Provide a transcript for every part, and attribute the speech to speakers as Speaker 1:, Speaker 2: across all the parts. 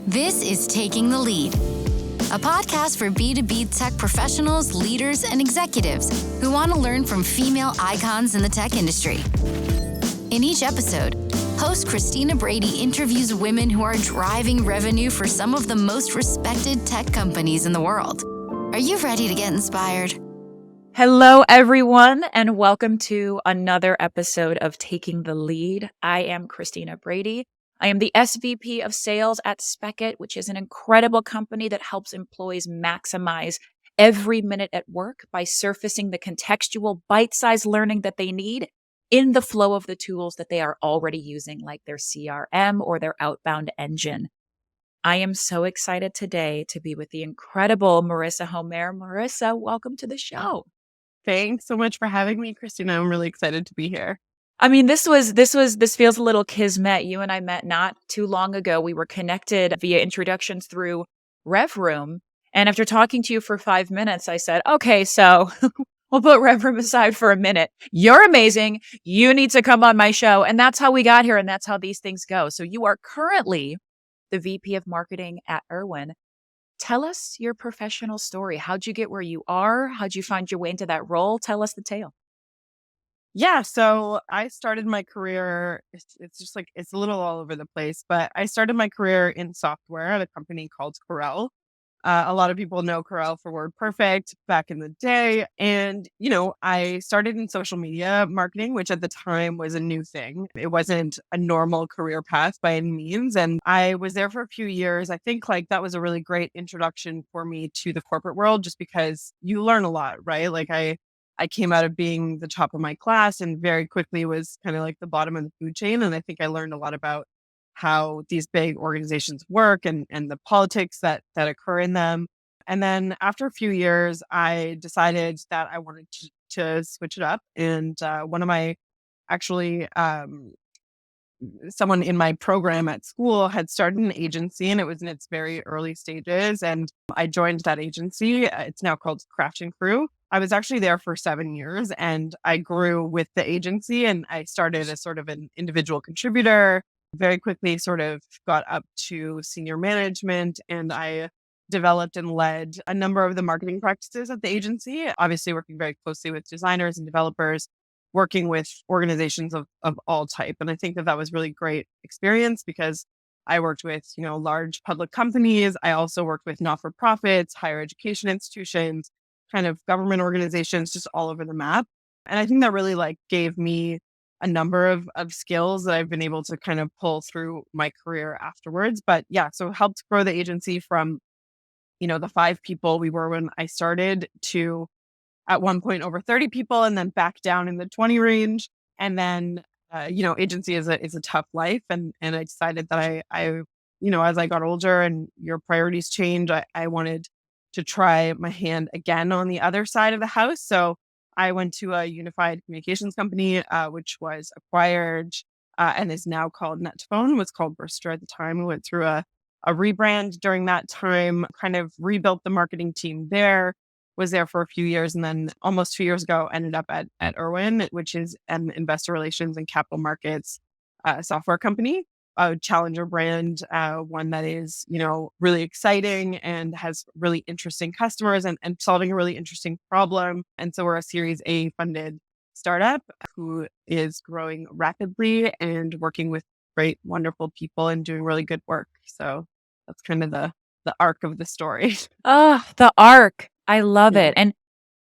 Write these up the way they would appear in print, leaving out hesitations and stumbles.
Speaker 1: This is Taking the Lead, a podcast for B2B tech professionals, leaders, and executives who want to learn from female icons in the tech industry. In each episode, host Christina Brady interviews women who are driving revenue for some of the most respected tech companies in the world. Are you ready to get inspired?
Speaker 2: Hello, everyone, and welcome to another episode of Taking the Lead. I am Christina Brady. I am the SVP of Sales at Speckit, which is an incredible company that helps employees maximize every minute at work by surfacing the contextual, bite-sized learning that they need in the flow of the tools that they are already using, like their CRM or their outbound engine. I am so excited today to be with the incredible Marissa Homere. Marissa, welcome to the show.
Speaker 3: Thanks so much for having me, Christina. I'm really excited to be here.
Speaker 2: I mean, this feels a little kismet. You and I met not too long ago. We were connected via introductions through RevRoom. And after talking to you for 5 minutes, I said, okay, so we'll put RevRoom aside for a minute. You're amazing. You need to come on my show. And that's how we got here. And that's how these things go. So you are currently the VP of Marketing at Irwin. Tell us your professional story. How'd you get where you are? How'd you find your way into that role? Tell us the tale.
Speaker 3: Yeah, so I started my career, it's just like, it's a little all over the place, but I started my career in software at a company called Corel. A lot of people know Corel for WordPerfect back in the day. And, I started in social media marketing, which at the time was a new thing. It wasn't a normal career path by any means. And I was there for a few years. I think like that was a really great introduction for me to the corporate world, just because you learn a lot, right? Like I came out of being the top of my class and very quickly was kind of like the bottom of the food chain. And I think I learned a lot about how these big organizations work and the politics that occur in them. And then after a few years, I decided that I wanted to switch it up. And one of my actually someone in my program at school had started an agency, and it was in its very early stages. And I joined that agency. It's now called Craft and Crew. I was actually there for 7 years, and I grew with the agency, and I started as sort of an individual contributor, very quickly sort of got up to senior management, and I developed and led a number of the marketing practices at the agency, obviously working very closely with designers and developers, working with organizations of all type. And I think that was really great experience because I worked with, large public companies. I also worked with not-for-profits, higher education institutions, kind of government organizations, just all over the map. And I think that really gave me a number of skills that I've been able to kind of pull through my career afterwards. But yeah, so helped grow the agency from, the 5 people we were when I started to at one point over 30 people, and then back down in the 20 range. And then, agency is a tough life. And I decided that I, as I got older and your priorities change, I wanted to try my hand again on the other side of the house. So I went to a unified communications company, which was acquired and is now called Netphone, was called Bristol at the time. We went through a rebrand during that time, kind of rebuilt the marketing team there, was there for a few years, and then almost 2 years ago ended up at Irwin, which is an investor relations and capital markets software company, a challenger brand, one that is, really exciting and has really interesting customers and solving a really interesting problem. And so we're a Series A funded startup who is growing rapidly and working with great, wonderful people and doing really good work. So that's kind of the arc of the story.
Speaker 2: Oh, the arc. I love it. And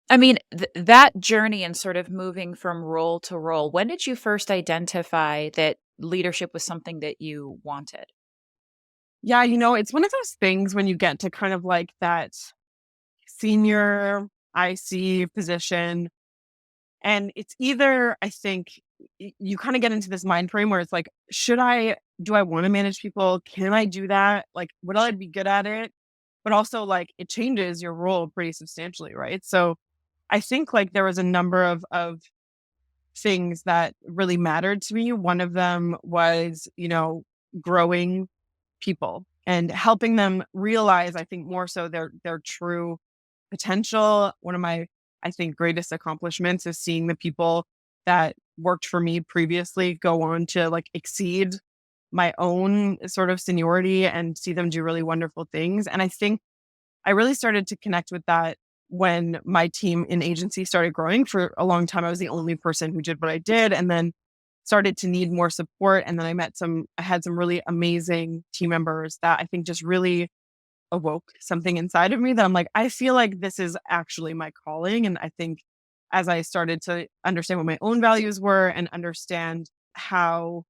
Speaker 2: I mean, that journey and sort of moving from role to role, when did you first identify that leadership was something that you wanted?
Speaker 3: Yeah, it's one of those things when you get to kind of like that senior IC position. And it's either, I think, you kind of get into this mind frame where it's like, do I want to manage people? Can I do that? Like, would I be good at it? But also it changes your role pretty substantially, right? So I think there was a number of things that really mattered to me. One of them was, growing people and helping them realize, I think more so their true potential. One of my, I think, greatest accomplishments is seeing the people that worked for me previously go on to exceed my own sort of seniority and see them do really wonderful things. And I think I really started to connect with that when my team in agency started growing. For a long time, I was the only person who did what I did, and then started to need more support. And then I had some really amazing team members that I think just really awoke something inside of me that I'm like, I feel like this is actually my calling. And I think as I started to understand what my own values were and understand how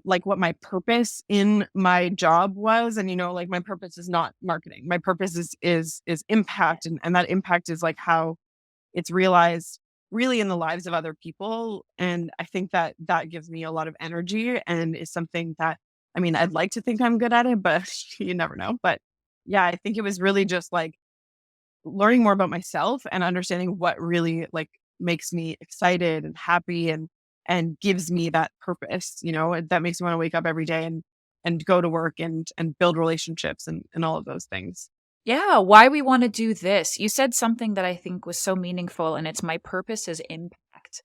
Speaker 3: like what my purpose in my job was, and like my purpose is not marketing, my purpose is impact, and that impact is like how it's realized really in the lives of other people. And I think that that gives me a lot of energy and is something that, I mean, I'd like to think I'm good at it, but you never know. But yeah, I think it was really just like learning more about myself and understanding what really like makes me excited and happy and gives me that purpose, that makes me want to wake up every day and go to work and build relationships and all of those things.
Speaker 2: Yeah, why we want to do this. You said something that I think was so meaningful, and it's my purpose is impact.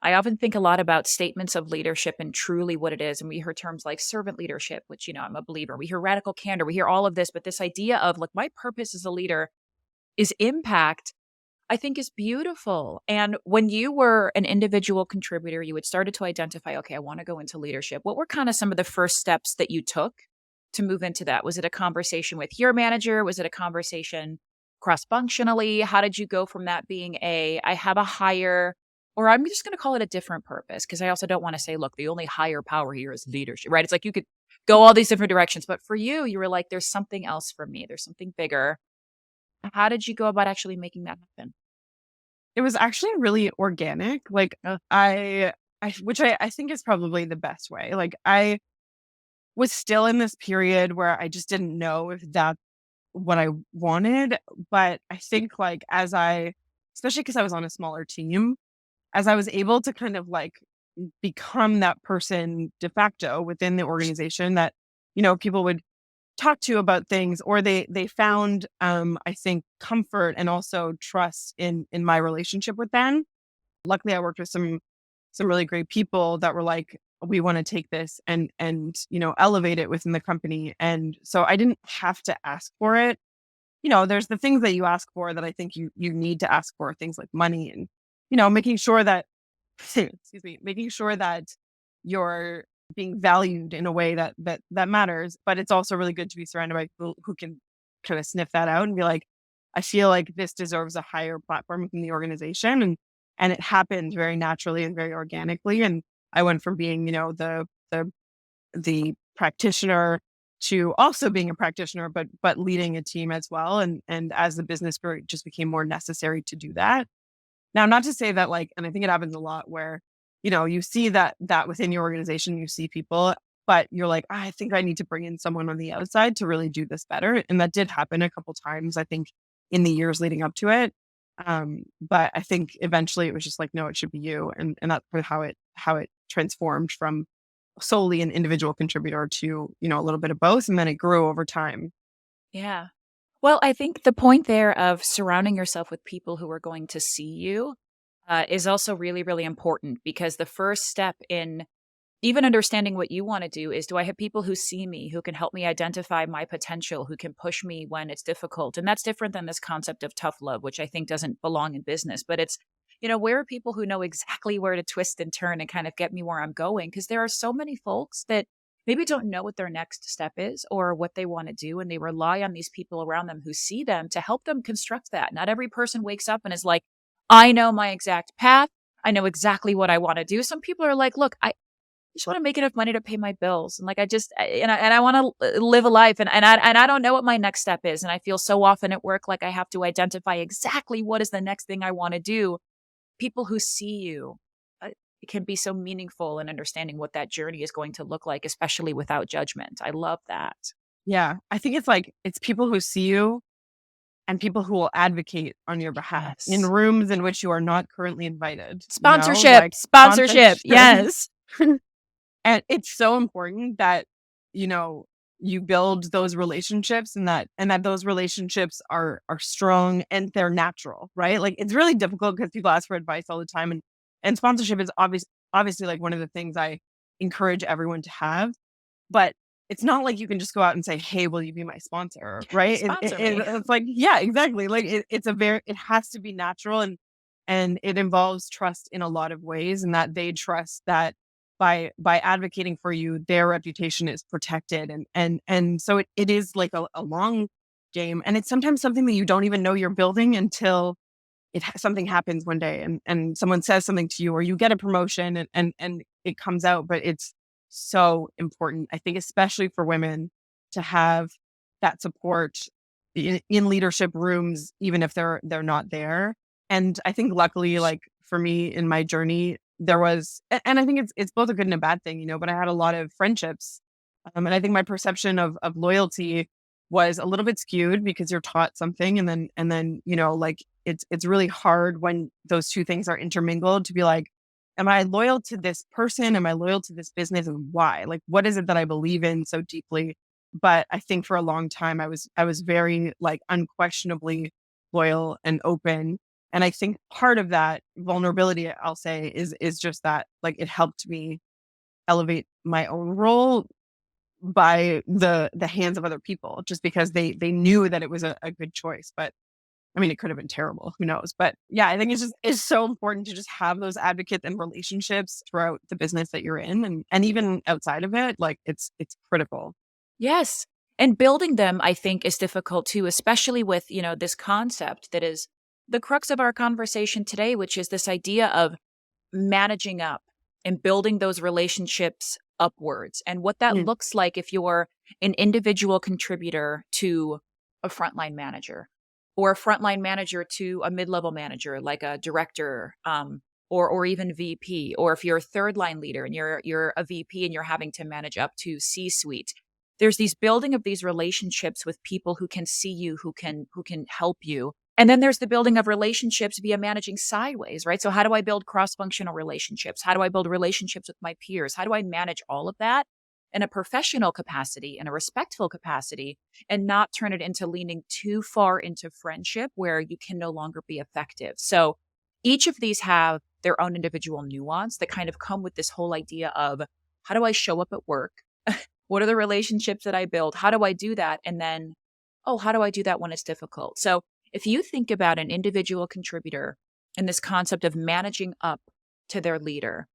Speaker 2: I often think a lot about statements of leadership and truly what it is. And we hear terms like servant leadership, which, I'm a believer. We hear radical candor. We hear all of this. But this idea of like my purpose as a leader is impact, I think is beautiful. And when you were an individual contributor, you had started to identify, okay, I want to go into leadership. What were kind of some of the first steps that you took to move into that? Was it a conversation with your manager? Was it a conversation cross-functionally? How did you go from that being I have a higher, or I'm just going to call it a different purpose, because I also don't want to say, look, the only higher power here is leadership, right? It's like you could go all these different directions. But for you, you were like, there's something else for me. There's something bigger. How did you go about actually making that happen?
Speaker 3: It was actually really organic. Like which I think is probably the best way. Like I was still in this period where I just didn't know if that's what I wanted. But I think like especially because I was on a smaller team, as I was able to kind of like become that person de facto within the organization that, people would talk to about things, or they found, I think, comfort and also trust in my relationship with them. Luckily, I worked with some really great people that were like, we want to take this and elevate it within the company. And so I didn't have to ask for it. There's the things that you ask for that I think you need to ask for, things like money and, making sure that, making sure that you're being valued in a way that matters. But it's also really good to be surrounded by people who can kind of sniff that out and be like, I feel like this deserves a higher platform within the organization. And it happened very naturally and very organically. And I went from being, the practitioner to also being a practitioner, but leading a team as well. And as the business grew, it just became more necessary to do that. Now, not to say that and I think it happens a lot where, you see that within your organization, you see people, but you're like, I think I need to bring in someone on the outside to really do this better. And that did happen a couple times, I think, in the years leading up to it. But I think eventually it was just like, no, it should be you. And that's how it transformed from solely an individual contributor to, a little bit of both. And then it grew over time.
Speaker 2: Yeah. Well, I think the point there of surrounding yourself with people who are going to see you is also really, really important, because the first step in even understanding what you want to do is, do I have people who see me, who can help me identify my potential, who can push me when it's difficult? And that's different than this concept of tough love, which I think doesn't belong in business. But it's, where are people who know exactly where to twist and turn and kind of get me where I'm going? Because there are so many folks that maybe don't know what their next step is or what they want to do. And they rely on these people around them who see them to help them construct that. Not every person wakes up and is like, I know my exact path. I know exactly what I want to do. Some people are like, look, I just want to make enough money to pay my bills. And I want to live a life. And I don't know what my next step is. And I feel so often at work, like I have to identify exactly what is the next thing I want to do. People who see you, it can be so meaningful in understanding what that journey is going to look like, especially without judgment. I love that.
Speaker 3: Yeah. I think it's people who see you and people who will advocate on your behalf in rooms in which you are not currently invited.
Speaker 2: Sponsorship. Yes.
Speaker 3: And it's so important that, you build those relationships and that those relationships are strong and they're natural, right? Like it's really difficult because people ask for advice all the time, and sponsorship is obviously like one of the things I encourage everyone to have. but it's not like you can just go out and say, hey, will you be my sponsor? Right.
Speaker 2: Sponsor me.
Speaker 3: It's like, yeah, exactly. Like it has to be natural, and it involves trust in a lot of ways, and that they trust that by advocating for you, their reputation is protected. And so it is like a long game. And it's sometimes something that you don't even know you're building until something happens one day, and someone says something to you, or you get a promotion, and it comes out. But it's so important, I think, especially for women, to have that support in leadership rooms, even if they're not there. And I think luckily, like for me in my journey, there was, and I think it's both a good and a bad thing, but I had a lot of friendships. And I think my perception of loyalty was a little bit skewed because you're taught something, and then, like it's really hard when those two things are intermingled to be like, am I loyal to this person? Am I loyal to this business? And why? Like, what is it that I believe in so deeply? But I think for a long time, I was very like unquestionably loyal and open. And I think part of that vulnerability, I'll say, is just that, like, it helped me elevate my own role by the hands of other people, just because they knew that it was a good choice. But I mean, it could have been terrible. Who knows? But yeah, I think it's so important to just have those advocates and relationships throughout the business that you're in, and even outside of it. Like it's critical.
Speaker 2: Yes. And building them, I think, is difficult too, especially with, this concept that is the crux of our conversation today, which is this idea of managing up and building those relationships upwards, and what that
Speaker 3: Mm.
Speaker 2: looks like if you're an individual contributor to a frontline manager, or a frontline manager to a mid-level manager like a director, or even VP, or if you're a third line leader and you're a VP and you're having to manage up to C-suite. There's these building of these relationships with people who can see you, who can help you. And then there's the building of relationships via managing sideways, right? So how do I build cross-functional relationships? How do I build relationships with my peers? How do I manage all of that in a professional capacity, in a respectful capacity, and not turn it into leaning too far into friendship where you can no longer be effective? So each of these have their own individual nuance that kind of come with this whole idea of, how do I show up at work? What are the relationships that I build? How do I do that? And then, how do I do that when it's difficult? So if you think about an individual contributor and this concept of managing up to their leader,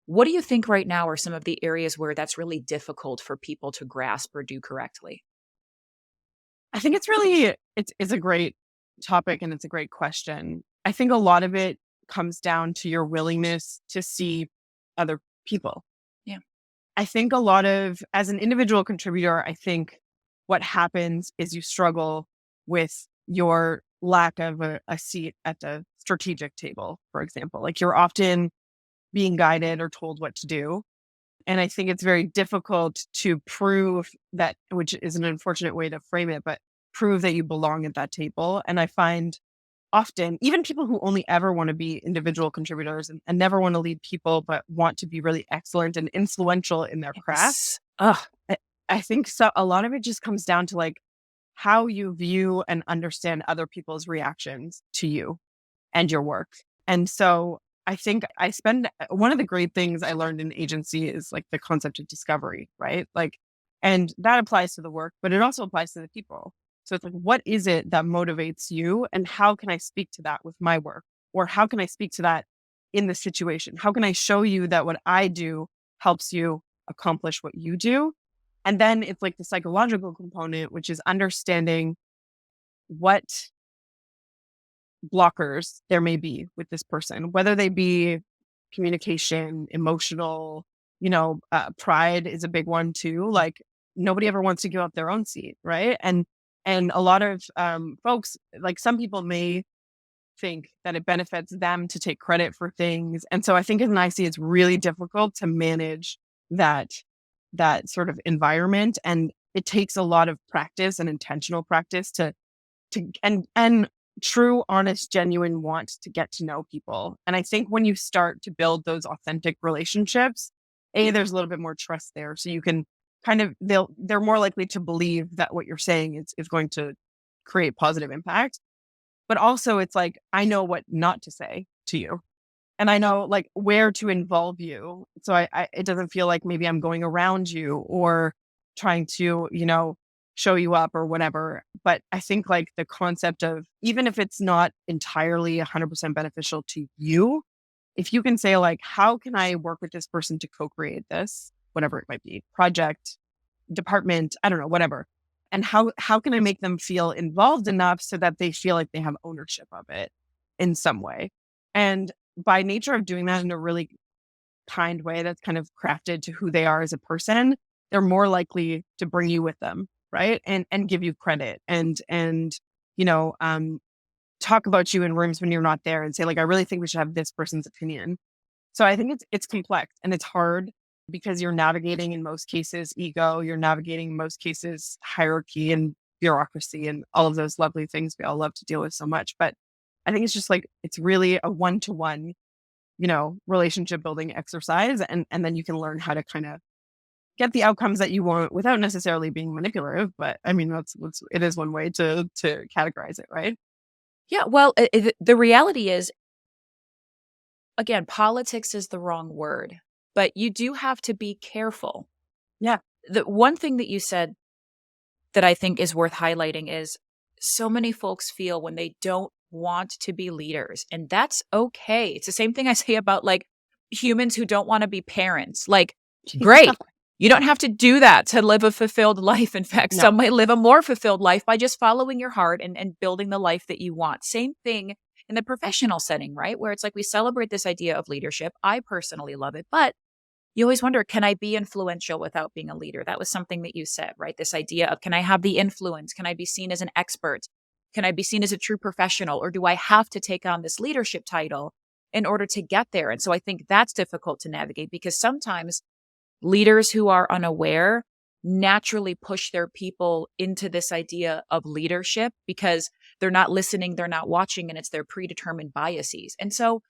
Speaker 2: what do you think right now are some of the areas where that's really difficult for people to grasp or do correctly?
Speaker 3: I think it's a great topic, and it's a great question. I think a lot of it comes down to your willingness to see other people.
Speaker 2: Yeah.
Speaker 3: I think as an individual contributor, I think what happens is you struggle with your lack of a seat at the strategic table, for example. Like, you're often being guided or told what to do. And I think it's very difficult to prove that, which is an unfortunate way to frame it, but prove that you belong at that table. And I find often, even people who only ever want to be individual contributors, and never want to lead people, but want to be really excellent and influential in their craft.
Speaker 2: Yes.
Speaker 3: I think so. A lot of it just comes down to like how you view and understand other people's reactions to you and your work. And so I think one of the great things I learned in agency is like the concept of discovery, right? Like, and that applies to the work, but it also applies to the people. So it's like, what is it that motivates you, and how can I speak to that with my work? Or how can I speak to that in the situation? How can I show you that what I do helps you accomplish what you do? And then it's like the psychological component, which is understanding what blockers there may be with this person, whether they be communication, emotional, pride is a big one too. Like, nobody ever wants to give up their own seat, right? And a lot of folks, like some people may think that it benefits them to take credit for things. And so I think as an IC, it's really difficult to manage that sort of environment. And it takes a lot of practice and intentional practice to and true, honest, genuine want to get to know people. And I think when you start to build those authentic relationships, there's a little bit more trust there. So you can they're more likely to believe that what you're saying is going to create positive impact. But also it's like, I know what not to say to you. And I know like where to involve you. So it doesn't feel like maybe I'm going around you or trying to, show you up or whatever. But I think like the concept of, even if it's not entirely 100% beneficial to you, if you can say like, how can I work with this person to co-create this, whatever it might be, project, department, I don't know, whatever. And how can I make them feel involved enough so that they feel like they have ownership of it in some way? And by nature of doing that in a really kind way that's kind of crafted to who they are as a person, they're more likely to bring you with them, right? And give you credit and talk about you in rooms when you're not there and say like, I really think we should have this person's opinion. So I think it's complex and it's hard because you're navigating in most cases ego, you're navigating in most cases hierarchy and bureaucracy and all of those lovely things we all love to deal with so much. But I think it's just like, it's really a one-to-one, relationship building exercise. And then you can learn how to kind of get the outcomes that you want without necessarily being manipulative. But I mean, it is one way to categorize it, right?
Speaker 2: Yeah. Well, the reality is, again, politics is the wrong word, but you do have to be careful.
Speaker 3: Yeah.
Speaker 2: The one thing that you said that I think is worth highlighting is so many folks feel when they don't want to be leaders, and that's okay. It's the same thing I say about like humans who don't want to be parents. Like, great. You don't have to do that to live a fulfilled life. In fact,
Speaker 3: No.
Speaker 2: some might live a more fulfilled life by just following your heart and building the life that you want. Same thing in the professional setting, right? Where it's like we celebrate this idea of leadership. I personally love it, but you always wonder, can I be influential without being a leader? That was something that you said, right? This idea of, can I have the influence? Can I be seen as an expert? Can I be seen as a true professional? Or do I have to take on this leadership title in order to get there? And so I think that's difficult to navigate because sometimes leaders who are unaware naturally push their people into this idea of leadership because they're not listening, they're not watching, and it's their predetermined biases. And so,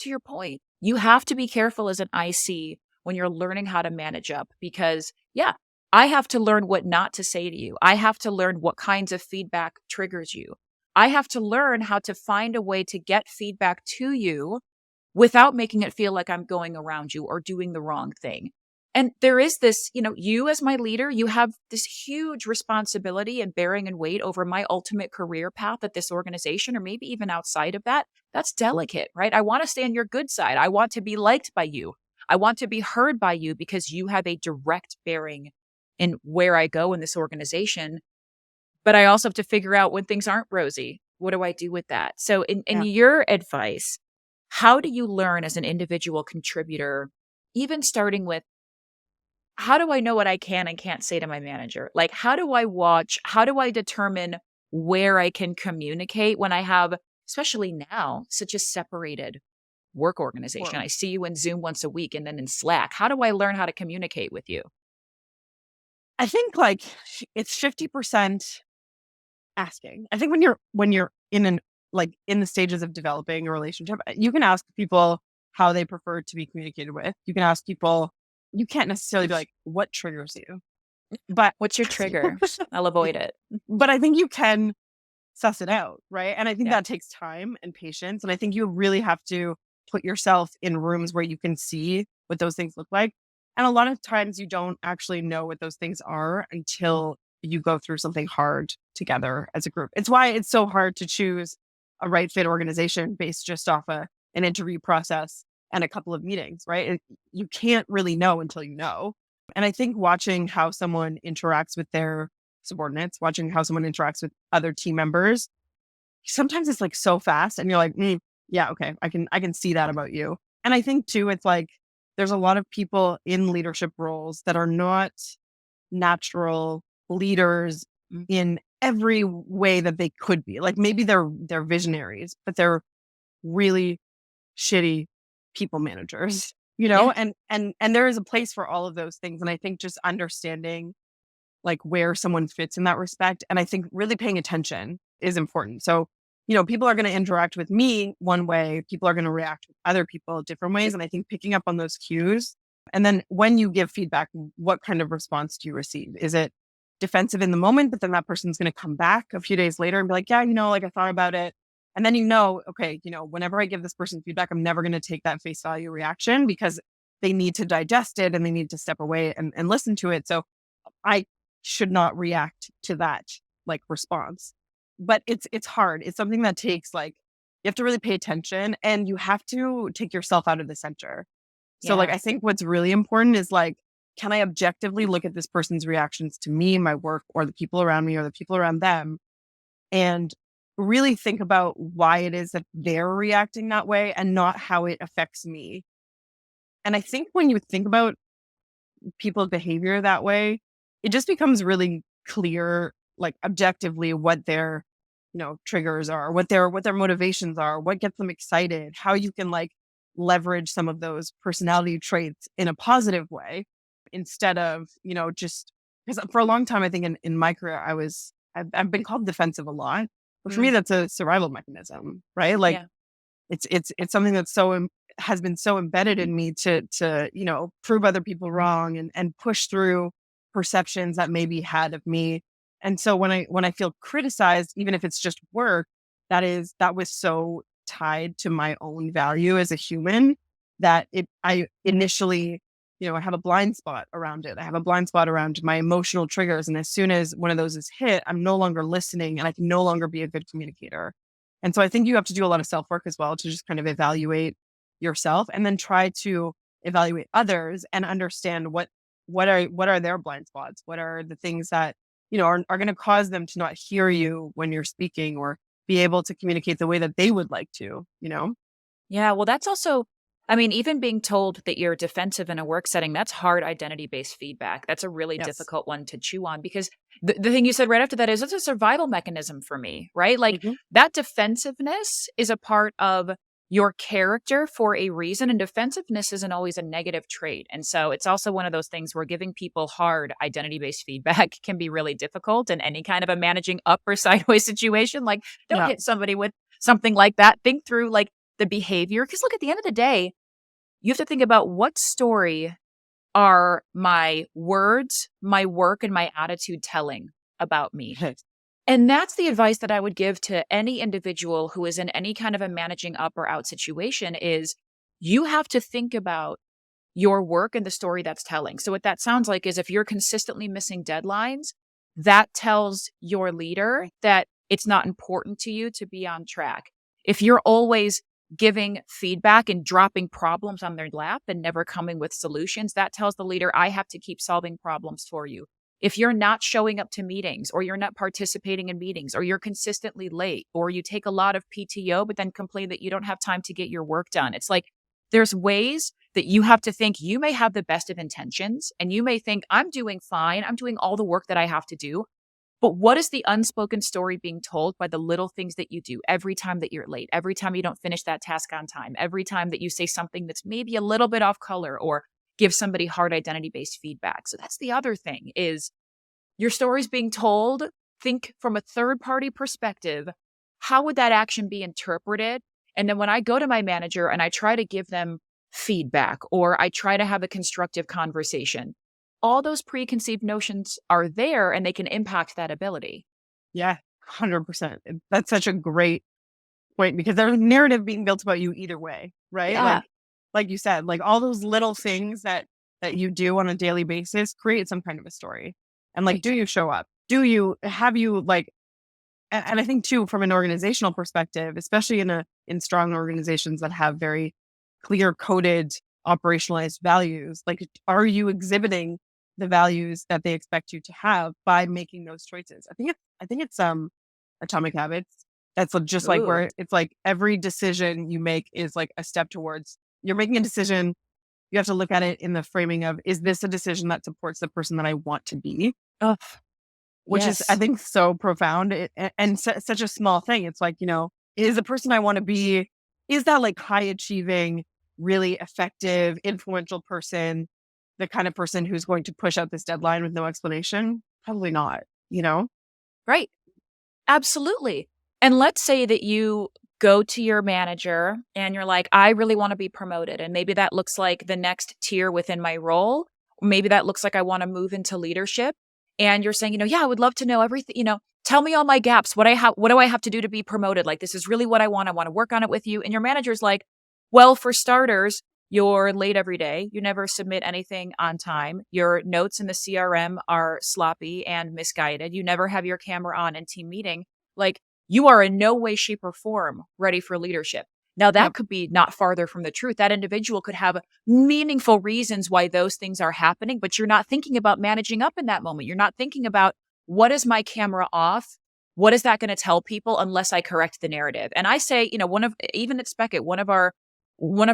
Speaker 2: to your point, you have to be careful as an IC when you're learning how to manage up because, yeah, I have to learn what not to say to you. I have to learn what kinds of feedback triggers you. I have to learn how to find a way to get feedback to you without making it feel like I'm going around you or doing the wrong thing. And there is this, you as my leader, you have this huge responsibility and bearing and weight over my ultimate career path at this organization, or maybe even outside of that. That's delicate, right? I want to stay on your good side. I want to be liked by you. I want to be heard by you because you have a direct bearing in where I go in this organization. But I also have to figure out when things aren't rosy, what do I do with that? So in your advice, how do you learn as an individual contributor, even starting with, how do I know what I can and can't say to my manager? Like, how do I determine where I can communicate when I have, especially now, such a separated work organization? I see you in Zoom once a week and then in Slack. How do I learn how to communicate with you?
Speaker 3: I think like it's 50% asking. I think when you're in the stages of developing a relationship, you can ask people how they prefer to be communicated with. You can ask people, you can't necessarily be like, what triggers you? But
Speaker 2: what's your trigger? I'll avoid it.
Speaker 3: But I think you can suss it out, right? And I think that takes time and patience. And I think you really have to put yourself in rooms where you can see what those things look like. And a lot of times you don't actually know what those things are until you go through something hard together as a group. It's why it's so hard to choose a right fit organization based just off an interview process and a couple of meetings, right? You can't really know until you know. And I think watching how someone interacts with their subordinates, watching how someone interacts with other team members, sometimes it's like so fast and you're like, yeah, okay, I can see that about you. And I think too, it's like, there's a lot of people in leadership roles that are not natural leaders in every way that they could be. Like maybe they're visionaries, but they're really shitty people managers, and there is a place for all of those things. And I think just understanding like where someone fits in that respect. And I think really paying attention is important. So, people are going to interact with me one way, people are going to react with other people different ways. And I think picking up on those cues. And then when you give feedback, what kind of response do you receive? Is it defensive in the moment, but then that person's going to come back a few days later and be like, yeah, like I thought about it. And then, okay, whenever I give this person feedback, I'm never going to take that face value reaction because they need to digest it and they need to step away and listen to it. So I should not react to that like response. But it's hard. It's something that takes like, you have to really pay attention and you have to take yourself out of the center. So like,
Speaker 2: Yeah.
Speaker 3: I think what's really important is like, can I objectively look at this person's reactions to me, my work, or the people around me or the people around them, and really think about why it is that they're reacting that way and not how it affects me. And I think when you think about people's behavior that way, it just becomes really clear, like objectively, what their, triggers are, what their motivations are, what gets them excited, how you can like leverage some of those personality traits in a positive way instead of, just because for a long time, I think in my career, I've been called defensive a lot, but for me, that's a survival mechanism, right? Like
Speaker 2: Yeah.
Speaker 3: it's something that's has been so embedded in me to prove other people wrong and push through perceptions that may be had of me. And so when I feel criticized, even if it's just work, that was so tied to my own value as a human that I initially, I have a blind spot around it. I have a blind spot around my emotional triggers. And as soon as one of those is hit, I'm no longer listening and I can no longer be a good communicator. And so I think you have to do a lot of self work as well to just kind of evaluate yourself and then try to evaluate others and understand what are their blind spots? What are the things that, are going to cause them to not hear you when you're speaking or be able to communicate the way that they would like to.
Speaker 2: Yeah. Well, that's also, I mean, even being told that you're defensive in a work setting, that's hard identity-based feedback. That's a really
Speaker 3: Yes.
Speaker 2: difficult one to chew on because the thing you said right after that is it's a survival mechanism for me, right? Like
Speaker 3: Mhm.
Speaker 2: that defensiveness is a part of your character for a reason, and defensiveness isn't always a negative trait. And so it's also one of those things where giving people hard identity-based feedback can be really difficult in any kind of a managing up or sideways situation. Like don't
Speaker 3: Yeah.
Speaker 2: hit somebody with something like that. Think through like the behavior. Because look, at the end of the day, you have to think about what story are my words, my work, and my attitude telling about me. And that's the advice that I would give to any individual who is in any kind of a managing up or out situation is you have to think about your work and the story that's telling. So what that sounds like is if you're consistently missing deadlines, that tells your leader that it's not important to you to be on track. If you're always giving feedback and dropping problems on their lap and never coming with solutions, that tells the leader, I have to keep solving problems for you. If you're not showing up to meetings or you're not participating in meetings or you're consistently late or you take a lot of PTO, but then complain that you don't have time to get your work done. It's like there's ways that you have to think you may have the best of intentions and you may think I'm doing fine. I'm doing all the work that I have to do. But what is the unspoken story being told by the little things that you do every time that you're late, every time you don't finish that task on time, every time that you say something that's maybe a little bit off color or give somebody hard identity-based feedback. So that's the other thing is your story's being told. Think from a third-party perspective. How would that action be interpreted? And then when I go to my manager and I try to give them feedback or I try to have a constructive conversation, all those preconceived notions are there and they can impact that ability.
Speaker 3: Yeah, 100%. That's such a great point because there's a narrative being built about you either way, right?
Speaker 2: Yeah.
Speaker 3: Like you said, like all those little things that you do on a daily basis create some kind of a story. And like,
Speaker 2: Right.
Speaker 3: do you show up? Have you like, and I think too, from an organizational perspective, especially in strong organizations that have very clear coded operationalized values, like, are you exhibiting the values that they expect you to have by making those choices? I think it's Atomic Habits. That's just like
Speaker 2: Ooh.
Speaker 3: where it's like every decision you make is like a step towards you're making a decision. You have to look at it in the framing of, is this a decision that supports the person that I want to be?
Speaker 2: Oh,
Speaker 3: Which is, I
Speaker 2: yes.
Speaker 3: think, so profound and such a small thing. It's like, is the person I want to be, is that like high achieving, really effective, influential person, the kind of person who's going to push out this deadline with no explanation? Probably not.
Speaker 2: Right. Absolutely. And let's say that you go to your manager and you're like, I really want to be promoted. And maybe that looks like the next tier within my role. Maybe that looks like I want to move into leadership. And you're saying, yeah, I would love to know everything, tell me all my gaps. What do I have to do to be promoted? Like, this is really what I want. I want to work on it with you. And your manager's like, well, for starters, you're late every day. You never submit anything on time. Your notes in the CRM are sloppy and misguided. You never have your camera on in team meeting. Like, you are in no way, shape, or form ready for leadership. Now, that could be not farther from the truth. That individual could have meaningful reasons why those things are happening, but you're not thinking about managing up in that moment. You're not thinking about, what is my camera off? What is that going to tell people unless I correct the narrative? And I say, even at Speckett, one of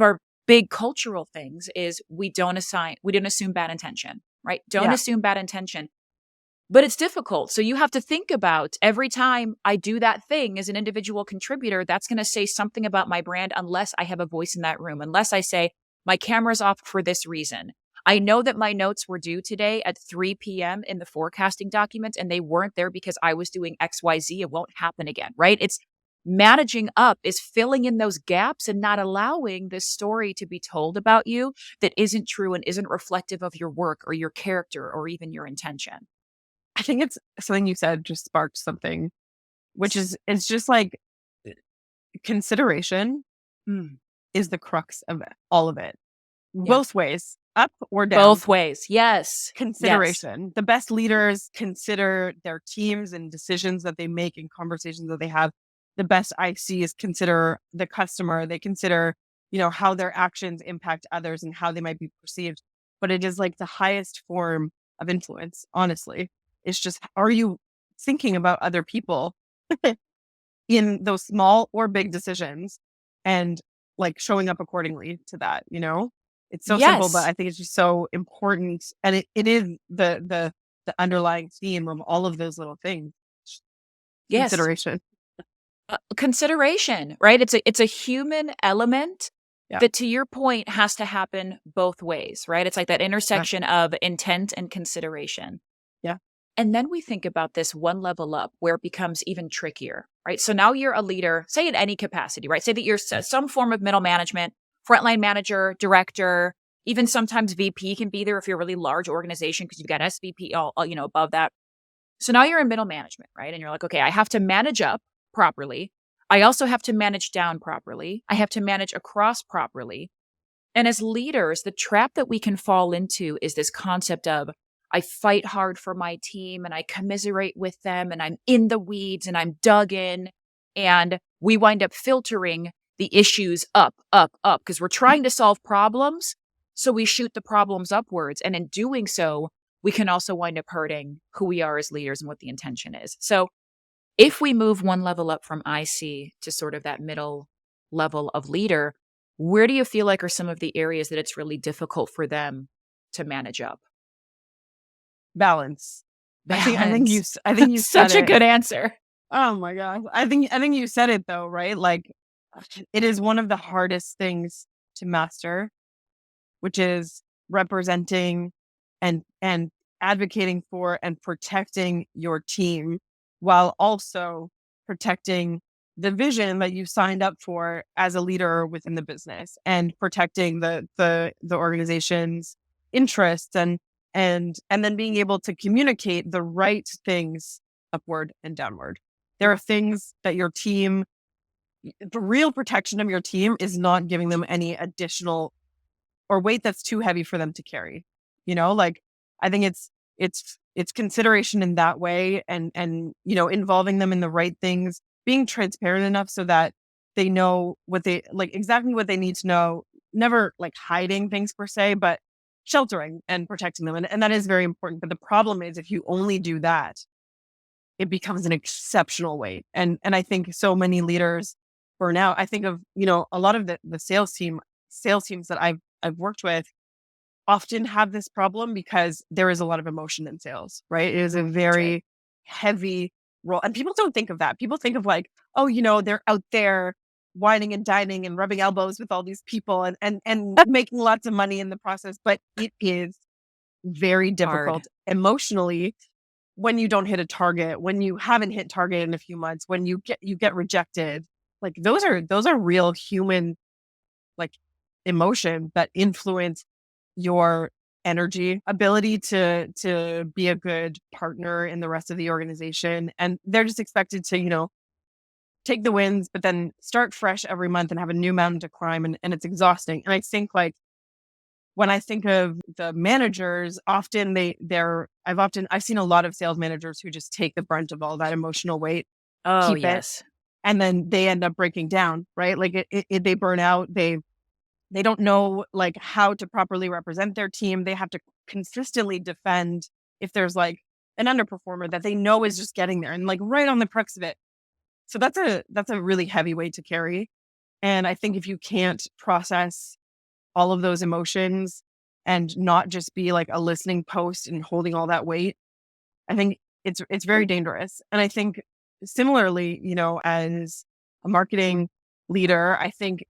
Speaker 2: our big cultural things is we don't assume bad intention, right? Don't assume bad intention. But it's difficult. So you have to think about, every time I do that thing as an individual contributor, that's going to say something about my brand unless I have a voice in that room, unless I say my camera's off for this reason. I know that my notes were due today at 3 p.m. in the forecasting document, and they weren't there because I was doing XYZ. It won't happen again, right? It's managing up is filling in those gaps and not allowing this story to be told about you that isn't true and isn't reflective of your work or your character or even your intention.
Speaker 3: I think it's something you said just sparked something, which is, it's just like consideration is the crux of all of it. Both ways, up or down.
Speaker 2: Both ways. Yes.
Speaker 3: Consideration.
Speaker 2: Yes.
Speaker 3: The best leaders consider their teams and decisions that they make and conversations that they have. The best ICs consider the customer. They consider, how their actions impact others and how they might be perceived. But it is like the highest form of influence, honestly. It's just, are you thinking about other people in those small or big decisions and like showing up accordingly to that, It's so simple, but I think it's just so important. And it is the underlying theme of all of those little things.
Speaker 2: Yes.
Speaker 3: Consideration.
Speaker 2: Consideration, right? It's a human element that, to your point, has to happen both ways, right? It's like that intersection of intent and consideration.
Speaker 3: Yeah.
Speaker 2: And then we think about this one level up where it becomes even trickier, right? So now you're a leader, say in any capacity, right? Say that you're some form of middle management, frontline manager, director, even sometimes VP can be there if you're a really large organization because you've got SVP all above that. So now you're in middle management, right? And you're like, okay, I have to manage up properly. I also have to manage down properly. I have to manage across properly. And as leaders, the trap that we can fall into is this concept of, I fight hard for my team and I commiserate with them and I'm in the weeds and I'm dug in, and we wind up filtering the issues up, because we're trying to solve problems. So we shoot the problems upwards. And in doing so, we can also wind up hurting who we are as leaders and what the intention is. So if we move one level up from IC to sort of that middle level of leader, where do you feel like are some of the areas that it's really difficult for them to manage up?
Speaker 3: Balance. I think you said
Speaker 2: such a good answer.
Speaker 3: Oh my gosh. I think you said it though, right? Like, it is one of the hardest things to master, which is representing and advocating for and protecting your team while also protecting the vision that you signed up for as a leader within the business and protecting the organization's interests and then being able to communicate the right things upward and downward. There are things that your team, the real protection of your team is not giving them any additional or weight that's too heavy for them to carry. Like, I think it's consideration in that way and involving them in the right things, being transparent enough so that they know exactly what they need to know, never like hiding things per se, but sheltering and protecting them. And that is very important. But the problem is, if you only do that, it becomes an exceptional weight. And I think so many leaders burn out. I think of, a lot of the sales teams that I've worked with often have this problem because there is a lot of emotion in sales, right? It is a very heavy role. And people don't think of that. People think of like, oh, they're out there whining and dining and rubbing elbows with all these people and making lots of money in the process. But it is very difficult emotionally when you don't hit a target, when you haven't hit target in a few months, when you get rejected. Like, those are real human like emotion that influence your energy, ability to be a good partner in the rest of the organization. And they're just expected to, take the wins, but then start fresh every month and have a new mountain to climb. And it's exhausting. And I think like when I think of the managers, often I've seen a lot of sales managers who just take the brunt of all that emotional weight,
Speaker 2: Oh,
Speaker 3: keep it,
Speaker 2: yes.
Speaker 3: and then they end up breaking down, right? Like they burn out. They don't know like how to properly represent their team. They have to consistently defend if there's like an underperformer that they know is just getting there and like right on the crux of it. So that's a really heavy weight to carry. And I think if you can't process all of those emotions and not just be like a listening post and holding all that weight, I think it's very dangerous. And I think similarly, as a marketing leader, I think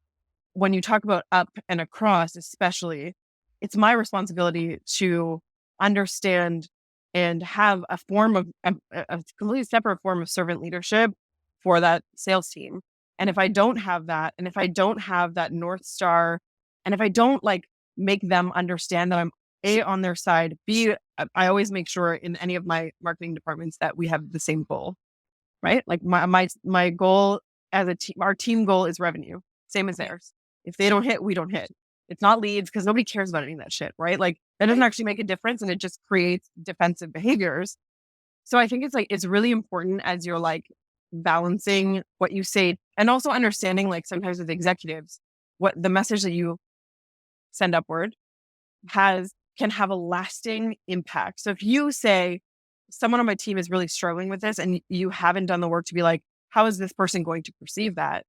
Speaker 3: when you talk about up and across, especially, it's my responsibility to understand and have a form of a completely separate form of servant leadership for that sales team. And if I don't have that, and if I don't have that North Star, and if I don't like make them understand that I'm A, on their side, B, I always make sure in any of my marketing departments that we have the same goal, right? Like my goal as a team, our team goal is revenue, same as theirs. If they don't hit, we don't hit. It's not leads because nobody cares about any of that shit, right? Like that doesn't actually make a difference and it just creates defensive behaviors. So I think it's really important as you're like balancing what you say and also understanding like sometimes with executives, what the message that you send upward can have a lasting impact. So if you say someone on my team is really struggling with this and you haven't done the work to be like, how is this person going to perceive that?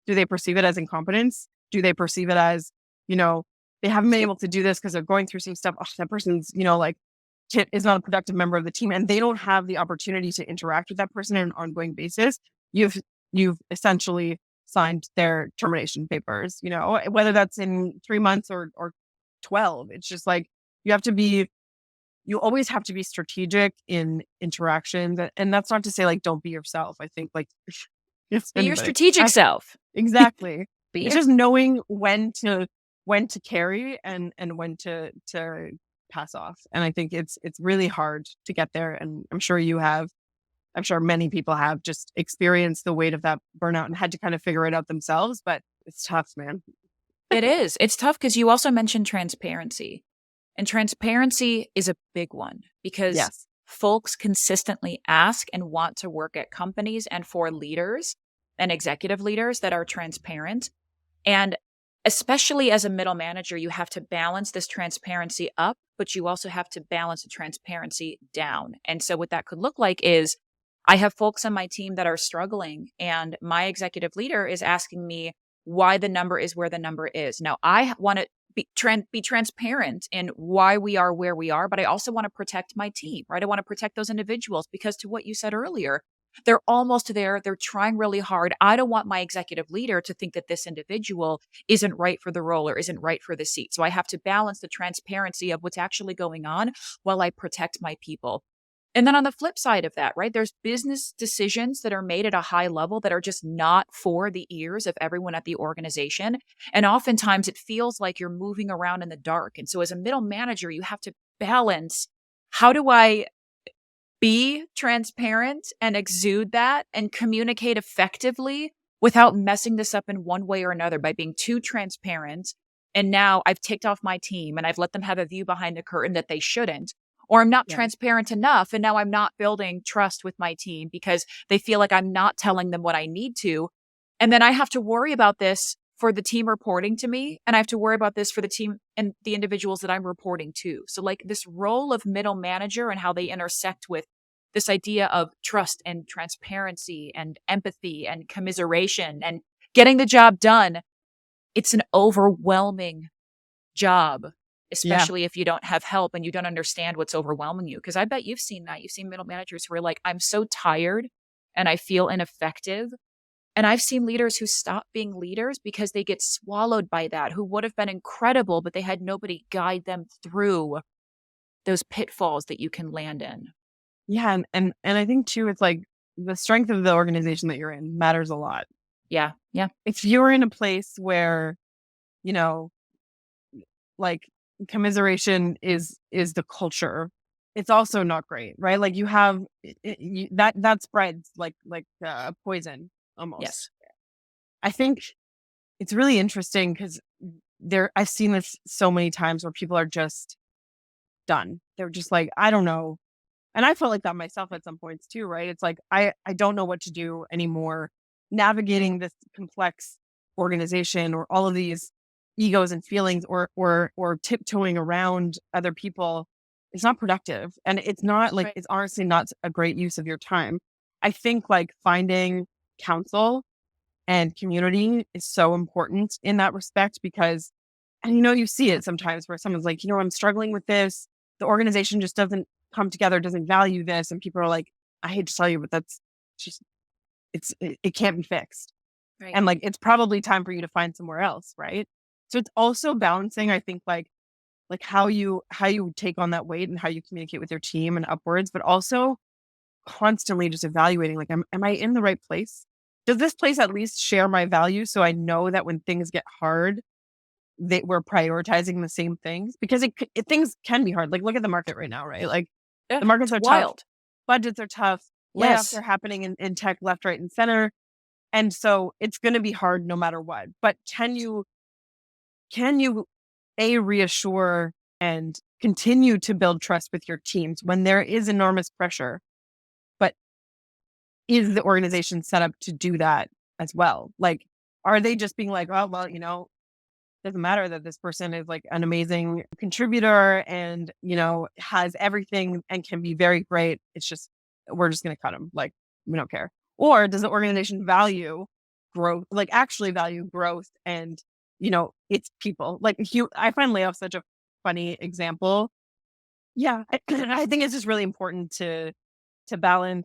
Speaker 3: Do they perceive it as incompetence? Do they perceive it as, they haven't been able to do this because they're going through some stuff? Oh, that person's, is not a productive member of the team and they don't have the opportunity to interact with that person on an ongoing basis. You've essentially signed their termination papers, whether that's in 3 months or 12. It's just like, you always have to be strategic in interactions. And that's not to say like, don't be yourself. I think like,
Speaker 2: Be your strategic self.
Speaker 3: Exactly. It's just knowing when to carry and when to pass off. And I think it's really hard to get there. And I'm sure many people have just experienced the weight of that burnout and had to kind of figure it out themselves, but it's tough, man.
Speaker 2: It is. It's tough because you also mentioned transparency. And transparency is a big one because
Speaker 3: Yes.
Speaker 2: folks consistently ask and want to work at companies and for leaders and executive leaders that are transparent. And especially as a middle manager, you have to balance this transparency up, but you also have to balance the transparency down. And so what that could look like is I have folks on my team that are struggling and my executive leader is asking me why the number is where the number is. Now, I want to be transparent in why we are where we are, but I also want to protect my team, right? I want to protect those individuals because to what you said earlier, they're almost there. They're trying really hard. I don't want my executive leader to think that this individual isn't right for the role or isn't right for the seat. So I have to balance the transparency of what's actually going on while I protect my people. And then on the flip side of that, right, there's business decisions that are made at a high level that are just not for the ears of everyone at the organization. And oftentimes it feels like you're moving around in the dark. And so as a middle manager, you have to balance, how do I be transparent and exude that and communicate effectively without messing this up in one way or another by being too transparent. And now I've ticked off my team and I've let them have a view behind the curtain that they shouldn't. Or I'm not transparent enough. And now I'm not building trust with my team because they feel like I'm not telling them what I need to. And then I have to worry about this for the team reporting to me. And I have to worry about this for the team and the individuals that I'm reporting to. So like this role of middle manager and how they intersect with this idea of trust and transparency and empathy and commiseration and getting the job done. It's an overwhelming job, especially if you don't have help and you don't understand what's overwhelming you. Because I bet you've seen that. You've seen middle managers who are like, I'm so tired and I feel ineffective. And I've seen leaders who stop being leaders because they get swallowed by that, who would have been incredible, but they had nobody guide them through those pitfalls that you can land in.
Speaker 3: Yeah. And I think too, it's like the strength of the organization that you're in matters a lot.
Speaker 2: Yeah. Yeah.
Speaker 3: If you're in a place where, like commiseration is the culture. It's also not great, right? Like you have that spreads like poison almost.
Speaker 2: Yes.
Speaker 3: I think it's really interesting because I've seen this so many times where people are just done. They're just like, I don't know. And I felt like that myself at some points too, right? It's like, I don't know what to do anymore. Navigating this complex organization or all of these egos and feelings or tiptoeing around other people is not productive. And it's not like,
Speaker 2: Right.
Speaker 3: it's honestly not a great use of your time. I think like finding counsel and community is so important in that respect because, and you see it sometimes where someone's like, I'm struggling with this. The organization just doesn't come together, doesn't value this. And people are like, I hate to tell you, but that's just, it can't be fixed.
Speaker 2: Right.
Speaker 3: And like, it's probably time for you to find somewhere else. Right. So it's also balancing, I think, like how you take on that weight and how you communicate with your team and upwards, but also constantly just evaluating, like, am I in the right place? Does this place at least share my values? So I know that when things get hard, we're prioritizing the same things because things can be hard. Like look at the market right now, right? Like the markets are
Speaker 2: wild.
Speaker 3: tough, budgets are tough,
Speaker 2: Yes.
Speaker 3: layoffs are happening in tech left, right, and center. And so it's going to be hard no matter what. But can you reassure and continue to build trust with your teams when there is enormous pressure? But is the organization set up to do that as well? Like, are they just being like, oh, well, doesn't matter that this person is like an amazing contributor and, has everything and can be very great. It's just, we're just going to cut them. Like, we don't care. Or does the organization value growth, like actually value growth and, it's people like I find layoffs such a funny example. Yeah. I think it's just really important to balance,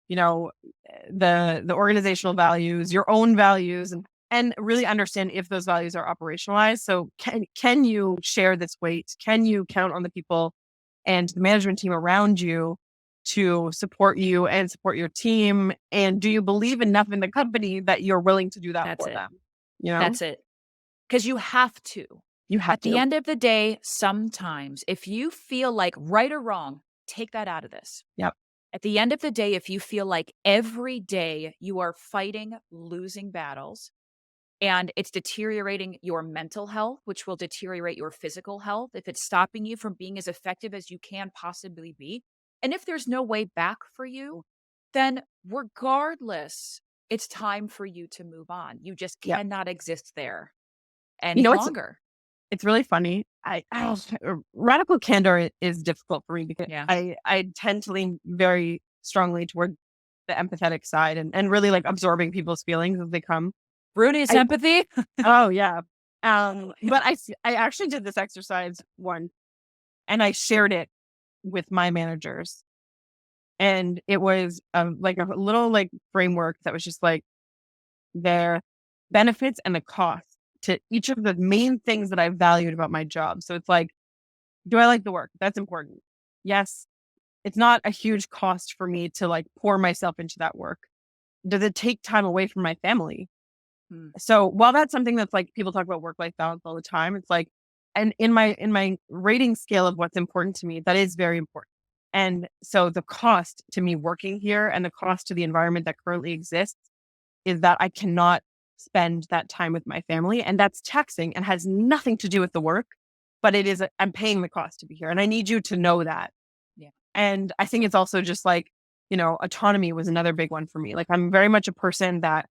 Speaker 3: the organizational values, your own values, and really understand if those values are operationalized. So can you share this weight? Can you count on the people and the management team around you to support you and support your team? And do you believe enough in the company that you're willing to do that
Speaker 2: That's
Speaker 3: for
Speaker 2: it.
Speaker 3: them?
Speaker 2: That's it. Because you have to.
Speaker 3: You have
Speaker 2: At the end of the day, sometimes if you feel like right or wrong, take that out of this.
Speaker 3: Yep.
Speaker 2: At the end of the day, if you feel like every day you are fighting losing battles and it's deteriorating your mental health, which will deteriorate your physical health, if it's stopping you from being as effective as you can possibly be, and if there's no way back for you, then regardless, it's time for you to move on. You just cannot exist there any longer.
Speaker 3: It's really funny. Radical candor is difficult for me because I tend to lean very strongly toward the empathetic side and really like absorbing people's feelings as they come.
Speaker 2: Rooney's empathy.
Speaker 3: Oh yeah. But I actually did this exercise once and I shared it with my managers. And it was like a little like framework that was just like their benefits and the cost to each of the main things that I valued about my job. So it's like, do I like the work? That's important. Yes. It's not a huge cost for me to like pour myself into that work. Does it take time away from my family? So while that's something that's like people talk about work-life balance all the time, it's like, and in my rating scale of what's important to me, that is very important. And so the cost to me working here and the cost to the environment that currently exists is that I cannot spend that time with my family. And that's taxing and has nothing to do with the work, but it is, I'm paying the cost to be here. And I need you to know that.
Speaker 2: Yeah.
Speaker 3: And I think it's also just like, autonomy was another big one for me. Like I'm very much a person that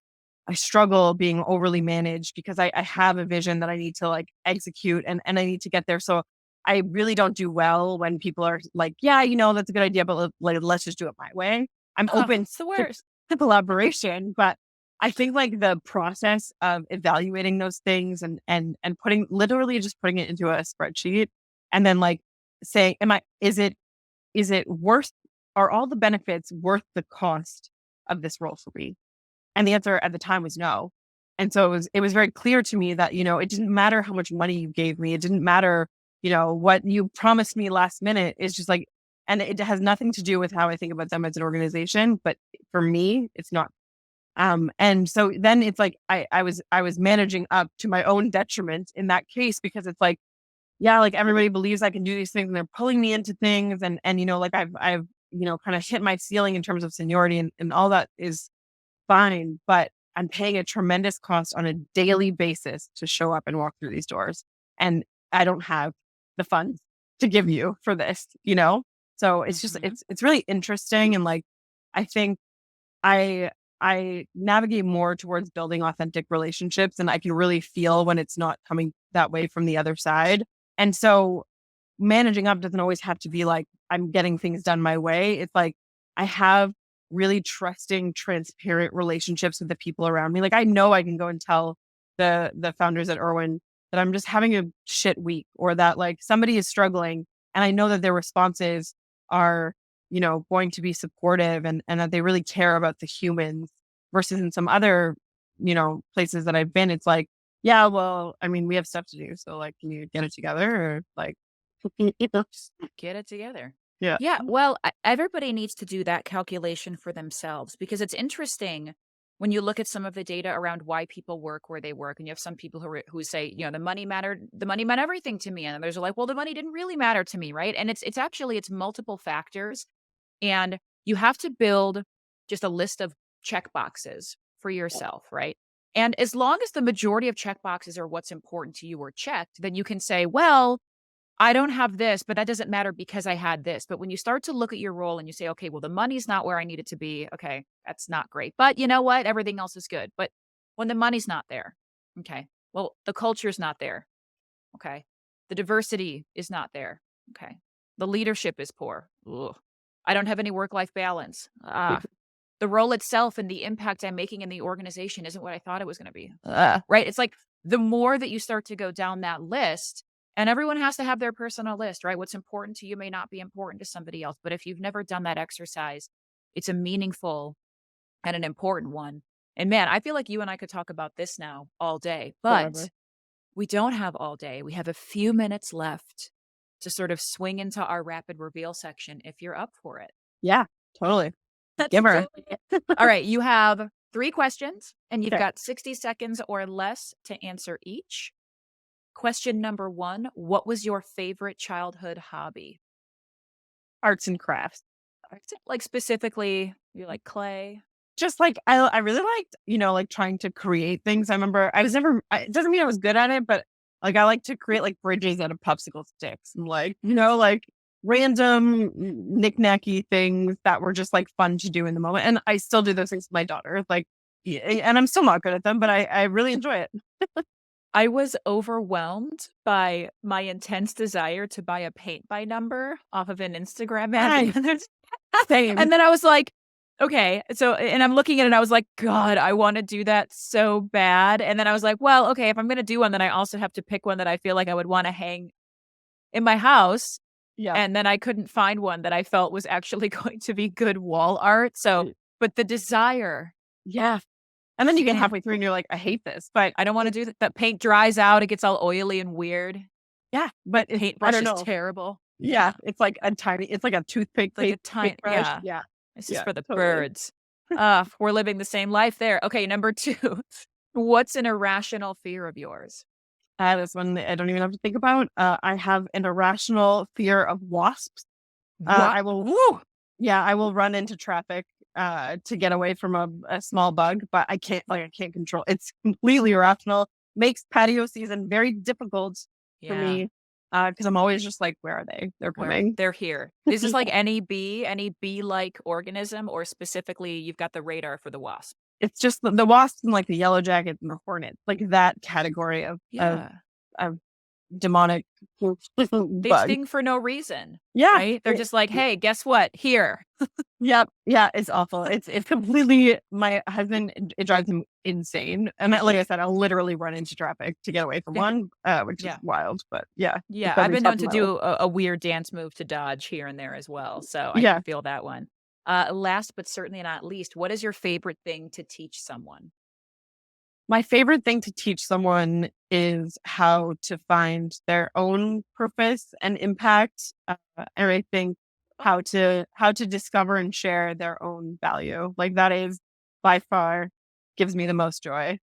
Speaker 3: I struggle being overly managed because I have a vision that I need to like execute and I need to get there. So I really don't do well when people are like, yeah, that's a good idea, but let's just do it my way. I'm open to collaboration, but I think like the process of evaluating those things and putting it into a spreadsheet and then like saying, is it worth, are all the benefits worth the cost of this role for me? And the answer at the time was no. And so it was very clear to me that, it didn't matter how much money you gave me. It didn't matter, what you promised me last minute. It's just like, and it has nothing to do with how I think about them as an organization, but for me, it's not. And so then it's like, I was managing up to my own detriment in that case, because it's like, yeah, like everybody believes I can do these things and they're pulling me into things. And, like I've, kind of hit my ceiling in terms of seniority and all that is fine. But I'm paying a tremendous cost on a daily basis to show up and walk through these doors. And I don't have the funds to give you for this, So it's just, it's really interesting. And like, I think I navigate more towards building authentic relationships, and I can really feel when it's not coming that way from the other side. And so managing up doesn't always have to be like I'm getting things done my way. It's like I have really trusting, transparent relationships with the people around me. Like I know I can go and tell the founders at Irwin that I'm just having a shit week, or that like somebody is struggling, and I know that their responses are going to be supportive, and that they really care about the humans, versus in some other, places that I've been, it's like, yeah, well, I mean, we have stuff to do. So like, can you get it together, or like,
Speaker 2: get it together.
Speaker 3: Yeah.
Speaker 2: Yeah. Well, everybody needs to do that calculation for themselves, because it's interesting when you look at some of the data around why people work where they work, and you have some people who say, the money mattered, the money meant everything to me. And others are like, well, the money didn't really matter to me. Right. And it's actually, it's multiple factors. And you have to build just a list of check boxes for yourself, right? And as long as the majority of check boxes are what's important to you or checked, then you can say, well, I don't have this, but that doesn't matter because I had this. But when you start to look at your role and you say, okay, well, the money's not where I need it to be. Okay, that's not great. But you know what? Everything else is good. But when the money's not there, okay, well, the culture's not there. Okay. The diversity is not there. Okay. The leadership is poor. Ugh. I don't have any work-life balance. The role itself and the impact I'm making in the organization isn't what I thought it was going to be. Right? It's like the more that you start to go down that list, and everyone has to have their personal list, right? What's important to you may not be important to somebody else. But if you've never done that exercise, it's a meaningful and an important one. And man, I feel like you and I could talk about this now all day, but
Speaker 3: Forever.
Speaker 2: we don't have all day. We have a few minutes left to sort of swing into our rapid reveal section if you're up for it.
Speaker 3: Yeah, totally.
Speaker 2: Let's
Speaker 3: Give her.
Speaker 2: do it. All right. You have 3 questions and you've
Speaker 3: Okay.
Speaker 2: got 60 seconds or less to answer each. Question number 1, what was your favorite childhood hobby?
Speaker 3: Arts and crafts.
Speaker 2: Like specifically, you like clay?
Speaker 3: Just like I really liked, like trying to create things. I remember it doesn't mean I was good at it, but like I like to create like bridges out of popsicle sticks, and like, like random knick-knacky things that were just like fun to do in the moment. And I still do those things with my daughter. Like, and I'm still not good at them, but I really enjoy it.
Speaker 2: I was overwhelmed by my intense desire to buy a paint by number off of an Instagram ad.
Speaker 3: Same.
Speaker 2: And then I was like, okay. So, and I'm looking at it and I was like, God, I want to do that so bad. And then I was like, well, okay, if I'm going to do one, then I also have to pick one that I feel like I would want to hang in my house.
Speaker 3: Yeah.
Speaker 2: And then I couldn't find one that I felt was actually going to be good wall art. So, but the desire.
Speaker 3: Yeah. And then you get halfway through and you're like, I hate this, but
Speaker 2: I don't want to do that. That paint dries out. It gets all oily and weird.
Speaker 3: Yeah. But
Speaker 2: Paintbrush is terrible.
Speaker 3: Yeah. It's like it's like a toothpick.
Speaker 2: Like a tiny,
Speaker 3: yeah.
Speaker 2: Yeah. It's just for the
Speaker 3: totally.
Speaker 2: birds. We're living the same life there. Okay. Number 2, what's an irrational fear of yours?
Speaker 3: This one I don't even have to think about. I have an irrational fear of wasps. I will run into traffic to get away from a small bug, but I can't control. It's completely irrational. Makes patio season very difficult for me because I'm always just like, where are they? They're coming.
Speaker 2: They're here. Is this like any bee-like organism, or specifically you've got the radar for the wasp?
Speaker 3: It's just the wasps and like the yellow jacket and the hornet, like that category of demonic.
Speaker 2: They sting for no reason.
Speaker 3: Yeah.
Speaker 2: Right? They're just like, hey, guess what? Here.
Speaker 3: Yep. Yeah. It's awful. It's completely, my husband, it drives him insane. And like I said, I'll literally run into traffic to get away from one, which is wild, but yeah.
Speaker 2: Yeah. I've been known to do a weird dance move to dodge here and there as well. So I can feel that one. Last, but certainly not least, what is your favorite thing to teach someone?
Speaker 3: My favorite thing to teach someone is how to find their own purpose and impact. And I think how to discover and share their own value. Like that is by far gives me the most joy.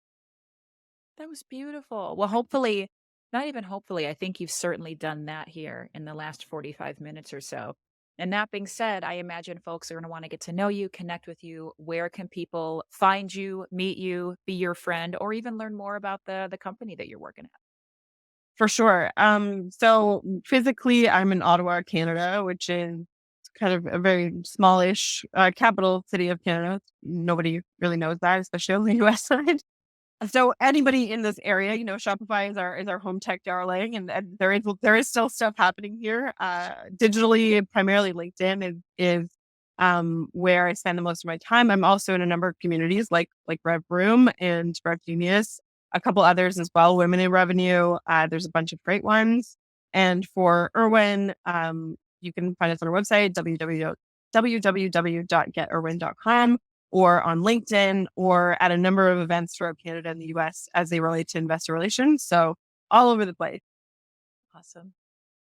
Speaker 2: That was beautiful. Well, hopefully Not even hopefully. I think you've certainly done that here in the last 45 minutes or so. And that being said, I imagine folks are going to want to get to know you, connect with you. Where can people find you, meet you, be your friend, or even learn more about the company that you're working at?
Speaker 3: For sure. So physically, I'm in Ottawa, Canada, which is kind of a very smallish capital city of Canada. Nobody really knows that, especially on the US side. So anybody in this area, Shopify is our home tech darling, and there is still stuff happening here. Digitally, primarily LinkedIn is where I spend the most of my time. I'm also in a number of communities like Rev Room and Rev Genius, a couple others as well. Women in Revenue. There's a bunch of great ones. And for Irwin, you can find us on our website www.getirwin.com, or on LinkedIn, or at a number of events throughout Canada and the US as they relate to investor relations. So all over the place.
Speaker 2: Awesome.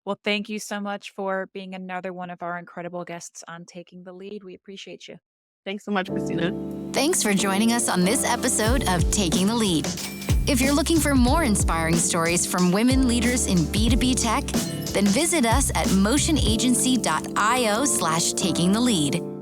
Speaker 2: Well, thank you so much for being another one of our incredible guests on Taking the Lead. We appreciate you.
Speaker 3: Thanks so much, Christina.
Speaker 1: Thanks for joining us on this episode of Taking the Lead. If you're looking for more inspiring stories from women leaders in B2B tech, then visit us at motionagency.io/takingthelead.